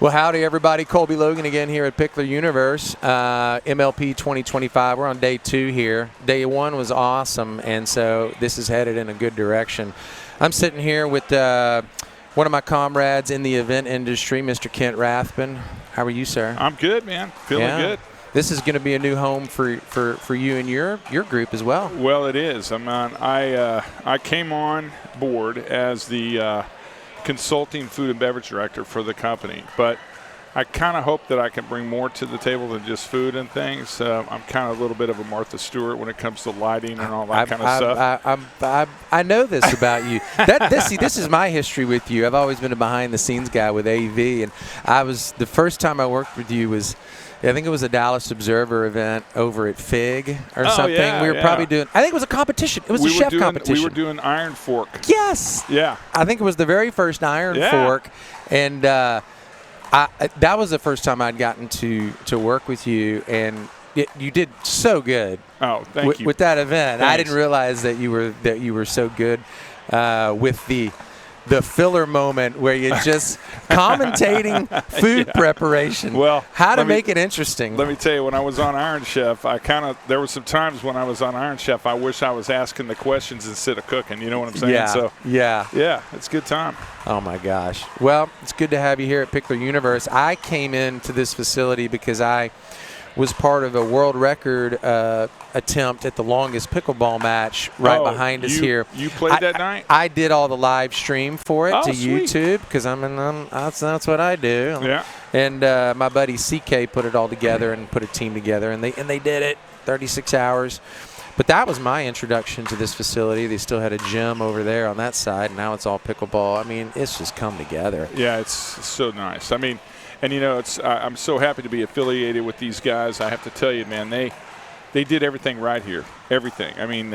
Well, howdy, everybody. Colby Logan again here at Pickler Universe, MLP 2025. We're on day 2 here. Day 1 was awesome, and so this is headed in a good direction. I'm sitting here with one of my comrades in the event industry, Mr. Kent Rathbun. How are you, sir? I'm good, man. Feeling good. This is going to be a new home for you and your group as well. Well, it is. I came on board as the consulting food and beverage director for the company, but I kind of hope that I can bring more to the table than just food and things. I'm kind of a little bit of a Martha Stewart when it comes to lighting and all that kind of stuff. I know this about you. This is my history with you. I've always been a behind-the-scenes guy with AV, and the first time I worked with you was, I think it was a Dallas Observer event over at Fig or something. Yeah, we were probably doing, I think it was a competition. It was a chef competition. We were doing Iron Fork. Yes. Yeah. I think it was the very first Iron Fork. And that was the first time I'd gotten to work with you. And you did so good. Oh, thank you. With that event. Thanks. I didn't realize that you were so good with the filler moment where you're just commentating food preparation. Well, how to make it interesting. Let me tell you, when I was on Iron Chef, there were some times when I was on Iron Chef, I wish I was asking the questions instead of cooking. You know what I'm saying? Yeah. So yeah, it's a good time. Oh my gosh. Well, it's good to have you here at Pickler Universe. I came into this facility because I was part of a world record attempt at the longest pickleball match behind us here. You played that night? I did all the live stream for it to sweet. YouTube because that's what I do. Yeah. And my buddy CK put it all together and put a team together, and they did it 36 hours. But that was my introduction to this facility. They still had a gym over there on that side, and now it's all pickleball. I mean, it's just come together. Yeah, it's so nice. I mean, and you know, I'm so happy to be affiliated with these guys. I have to tell you, man, they did everything right here. Everything. I mean,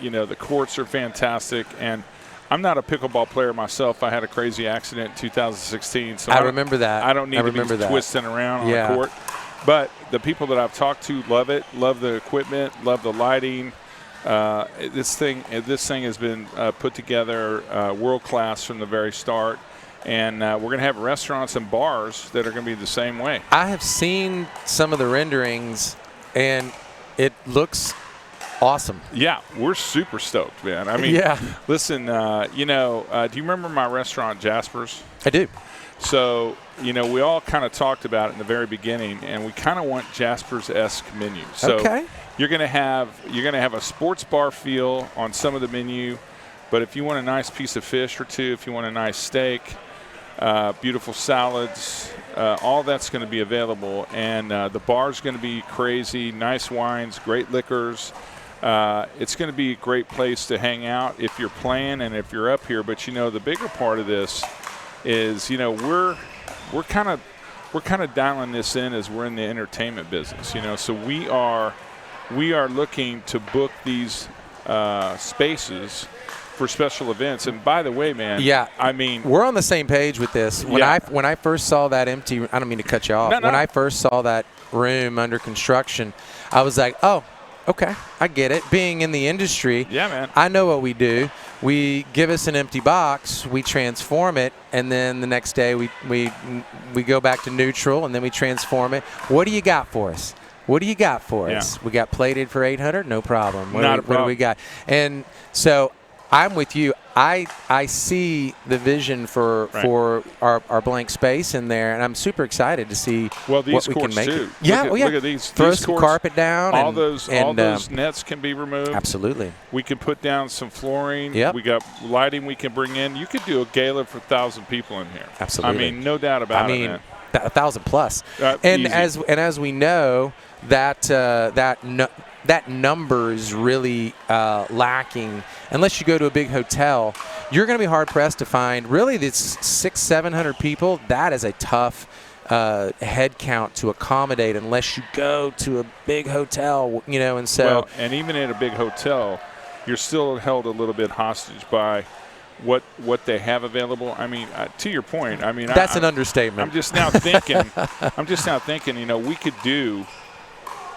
you know, the courts are fantastic, and I'm not a pickleball player myself. I had a crazy accident in 2016. So I remember that. I don't need to be twisting around on the court. But the people that I've talked to love it, love the equipment, love the lighting. This thing has been put together world class from the very start. And we're going to have restaurants and bars that are going to be the same way. I have seen some of the renderings, and it looks awesome. Yeah, we're super stoked, man. I mean, listen, you know, do you remember my restaurant, Jasper's? I do. So, you know, we all kind of talked about it in the very beginning, and we kind of want Jasper's-esque menu. So you're going to have a sports bar feel on some of the menu, but if you want a nice piece of fish or two, if you want a nice steak, beautiful salads, all that's going to be available. And the bar's going to be crazy, nice wines, great liquors. It's going to be a great place to hang out if you're playing and if you're up here. But, you know, the bigger part of this is, you know, we're kind of dialing this in as we're in the entertainment business, you know. So we are looking to book these spaces for special events. And by the way, man, I mean, we're on the same page with this. When I first saw that empty, I don't mean to cut you off. No. When I first saw that room under construction, I was like, oh, okay, I get it. Being in the industry, man, I know what we do. We give us an empty box, we transform it, and then the next day we go back to neutral, and then we transform it. What do you got for us? What do you got for us? We got plated for $800, no problem. What do we got? And so I'm with you. I see the vision for our blank space in there, and I'm super excited to see what we can make. Too. Look at these. Throw these some courts, carpet down. All those nets can be removed. Absolutely. We can put down some flooring. Yep. We got lighting we can bring in. You could do a gala for 1,000 people in here. Absolutely. I mean, no doubt about it, man. 1,000 plus. And as we know, that number is really lacking. Unless you go to a big hotel, you're going to be hard-pressed to find really this 600-700 people. That is a tough head count to accommodate unless you go to a big hotel, you know. And so, well, and even at a big hotel, you're still held a little bit hostage by what they have available. I mean, to your point, I mean, that's an understatement. I'm just now thinking, you know, we could do.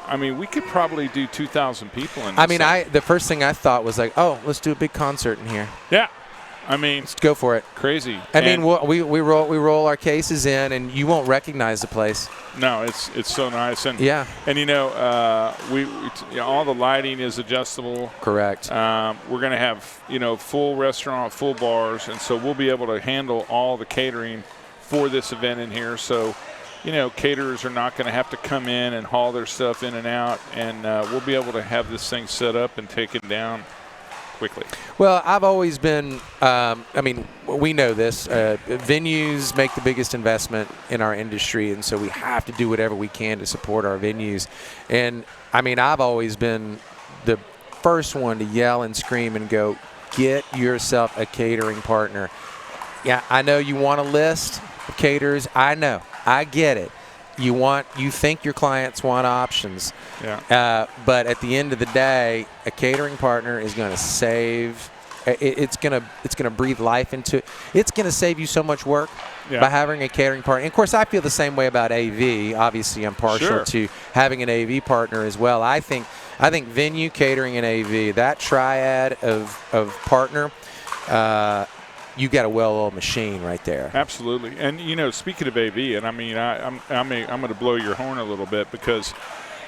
I mean, we could probably do 2,000 people in this. I mean, the first thing I thought was like, oh, let's do a big concert in here. Yeah. I mean, let's go for it. Crazy. I mean, we roll our cases in, and you won't recognize the place. No, it's so nice, and and all the lighting is adjustable. Correct. We're going to have full restaurant, full bars, and so we'll be able to handle all the catering for this event in here. So, caterers are not going to have to come in and haul their stuff in and out, and we'll be able to have this thing set up and take it down quickly. Well, I've always been, we know this, venues make the biggest investment in our industry, and so we have to do whatever we can to support our venues. And, I've always been the first one to yell and scream and go, get yourself a catering partner. Yeah, I know you want a list of caterers. I know. I get it. You think your clients want options. Yeah. But at the end of the day, a catering partner is going to save. It's going to breathe life into it. It's going to save you so much work by having a catering partner. And of course, I feel the same way about AV. Obviously, I'm partial to having an AV partner as well. I think venue, catering, and AV, that triad of partner. You got a well-oiled machine right there. Absolutely. And, speaking of AV, and I'm going to blow your horn a little bit because,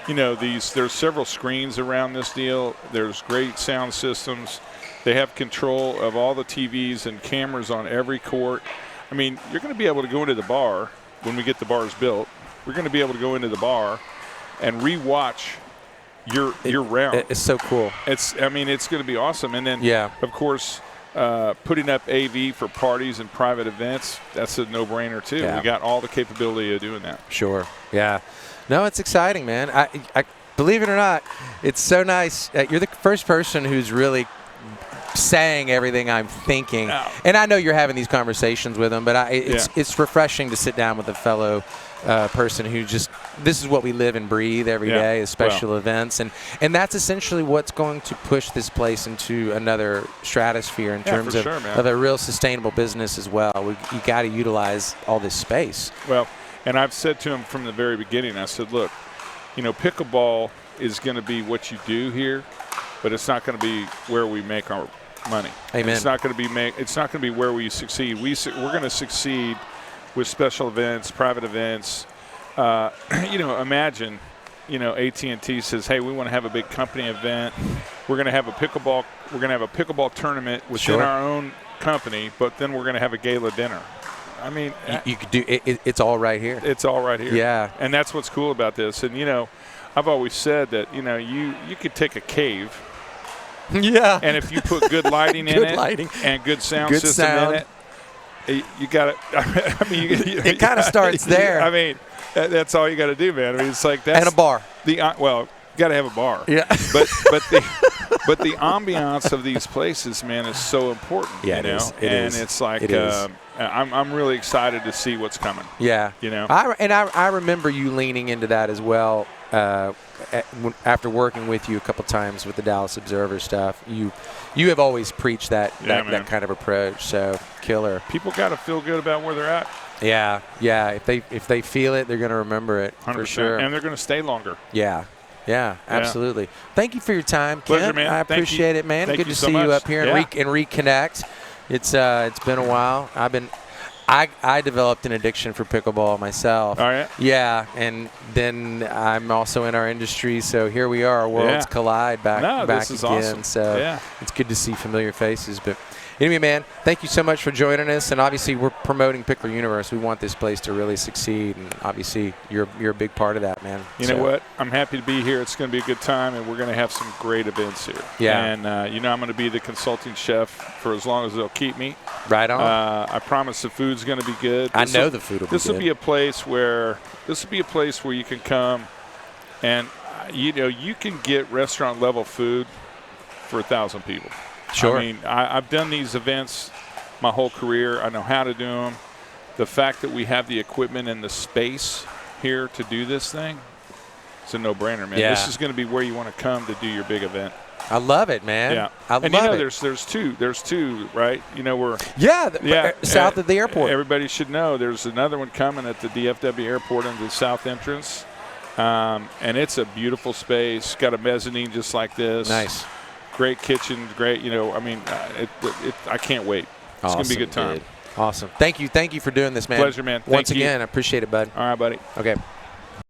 there's several screens around this deal. There's great sound systems. They have control of all the TVs and cameras on every court. You're going to be able to go into the bar when we get the bars built. We're going to be able to go into the bar and re-watch your round. It's so cool. It's going to be awesome. And then, of course, putting up AV for parties and private events, that's a no-brainer too. We got all the capability of doing that. Sure. Yeah. No, it's exciting, man. I believe it or not, it's so nice. You're the first person who's really saying everything I'm thinking. Oh. And I know you're having these conversations with them, but it's refreshing to sit down with a fellow person who this is what we live and breathe every day is special events. And that's essentially what's going to push this place into another stratosphere in terms of a real sustainable business as well. You got to utilize all this space. Well, and I've said to him from the very beginning, I said, look, pickleball is going to be what you do here, but it's not going to be where we make our money. Amen. It's not going to be where we succeed. We're going to succeed with special events, private events. Imagine, AT&T says, "Hey, we want to have a big company event. We're going to have a pickleball. We're going to have a pickleball tournament within our own company, but then we're going to have a gala dinner." You could do it. It's all right here. It's all right here. Yeah, and that's what's cool about this. And I've always said that you could take a cave. Yeah. And if you put good lighting in it and good sound system in it, you got it. It kind of starts there. That's all you got to do, man. It's like that. And a bar. Got to have a bar. Yeah. But the ambiance of these places, man, is so important. Yeah, it is. It's like I'm really excited to see what's coming. Yeah. I remember you leaning into that as well. After working with you a couple times with the Dallas Observer stuff, you have always preached that kind of approach. So killer. People got to feel good about where they're at. Yeah. If they feel it, they're going to remember it 100%. For sure, and they're going to stay longer. Yeah, absolutely. Thank you for your time, Kent. Pleasure, man. I appreciate it, man. Good to see you up here and reconnect. It's been a while. I developed an addiction for pickleball myself. All right. Yeah, and then I'm also in our industry, so here we are. Our worlds collide back this is again. Awesome. So it's good to see familiar faces. But anyway, man, thank you so much for joining us. And obviously, we're promoting Pickler Universe. We want this place to really succeed, and obviously, you're a big part of that, man. You know what? I'm happy to be here. It's going to be a good time, and we're going to have some great events here. Yeah. And I'm going to be the consulting chef for as long as they'll keep me. Right on. I promise the food's going to be good. I know the food will be good. This will be a place where you can come, and you can get restaurant level food for 1,000 people. Sure. I've done these events my whole career. I know how to do them. The fact that we have the equipment and the space here to do this thing, it's a no-brainer, man. Yeah. This is going to be where you want to come to do your big event. I love it, man. Yeah. I love it. There's two, right? We're south of the airport. Everybody should know there's another one coming at the DFW airport in the south entrance, and it's a beautiful space. Got a mezzanine just like this. Nice. Great kitchen, great. I can't wait. It's going to be a good time. Awesome. Thank you for doing this, man. Pleasure, man. Once again, I appreciate it, bud. All right, buddy. Okay.